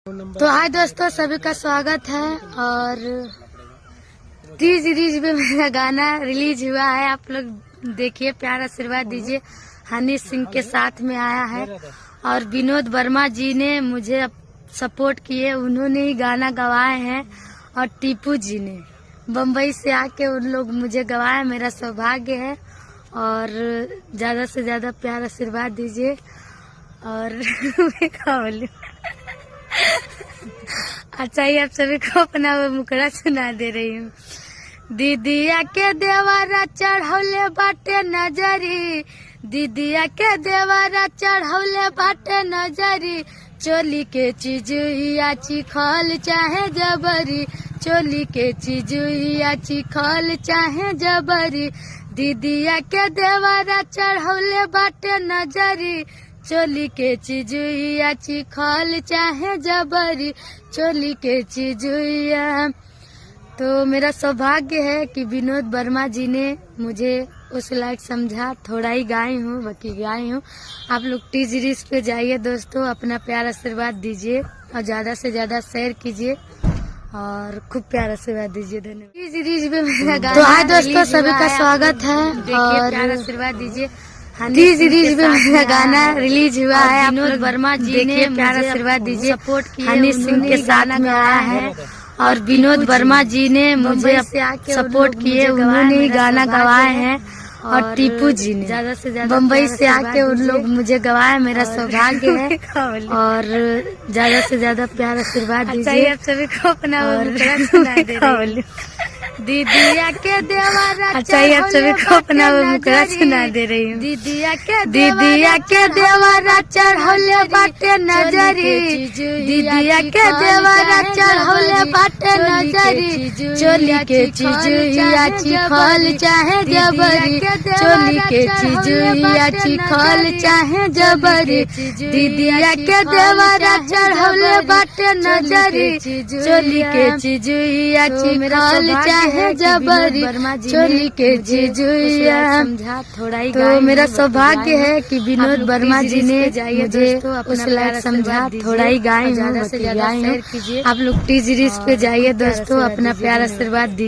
तो हाय दोस्तों, सभी का स्वागत है। और टी सीरीज में मेरा गाना रिलीज हुआ है। आप लोग देखिए, प्यार आशीर्वाद दीजिए। हनी सिंह के साथ में आया है और विनोद वर्मा जी ने मुझे सपोर्ट किए, उन्होंने ही गाना गवाए हैं। और टीपू जी ने बम्बई से आके उन लोग मुझे गवाया, मेरा सौभाग्य है। और ज्यादा से ज्यादा प्यार आशीर्वाद दीजिए। और मैं क्या बोलूं, अच्छा ही आप सभी को अपना वो मुखड़ा सुना दे रही हूँ। दीदिया के देवारा चढ़ौले बाटे नजरी, दीदिया के देवारा चढ़ौले बाटे नजरी। चोली के चीजुआ चिखल चाहे जबरी, चोली के चिजुआ चिखल चाहे जबरी। दीदिया के देवारा चढ़ौले बाटे नजरी, चोली के चिजुआ चिखल चाहे जबरी, चोली के चिजुआ। तो मेरा सौभाग्य है कि विनोद वर्मा जी ने मुझे उस लायक समझा। थोड़ा ही गाई हूँ, बाकी गाई हूँ। आप लोग टी सीरीज पे जाइए दोस्तों, अपना प्यार आशीर्वाद दीजिए और ज्यादा से ज्यादा शेयर कीजिए और खूब प्यार आशीर्वाद दीजिए। धन्यवाद। टी सीरीज में मेरा गाना तो हाय दोस्तों, सभी का स्वागत है और प्यार आशीर्वाद दीजिए। टी सीरीज में मेरा गाना रिलीज हुआ है। विनोद वर्मा जी ने प्यार आशीर्वाद दीजिए, सपोर्ट किया। हनी सिंह के साथ में आया है और विनोद वर्मा जी ने मुझे सपोर्ट किए, उन्होंने ही गाना गवाए हैं। और टीपू जी ने ज्यादा से ज्यादा बम्बई से आके उन लोग मुझे गवाया, मेरा सौभाग्य है। और ज्यादा से ज्यादा प्यार आशीर्वाद दीजिए। आप सभी को अपना सुना दे रही हूँ। दीदिया के देवारा, अच्छा ही आप सभी को अपना वो मुखड़ा सुना दे रही हूँ। दीदिया के देवारा चढ़ौले बाटे नजरी, दीदिया के देवारा चढ़ौले बाटे नजरी। चोली के चिजुआ चिखल चाहे जबरी, चोली के चिजुआ चिखल चाहे जबरी। दीदिया के देवारा चढ़ौले बाटे नजरी, चोली के चिजुआ चिखल चाहे जबरी, चोली के चिजुआ। थोड़ा ही तो मेरा सौभाग्य है कि विनोद वर्मा जी ने मुझे उस लायक समझा। थोड़ा ही गाई हूँ, ज्यादा से ज्यादा शेयर कीजिए। आप लोग टी सीरीज पे जाइए दोस्तों, अपना प्यार आशीर्वाद दीजिए।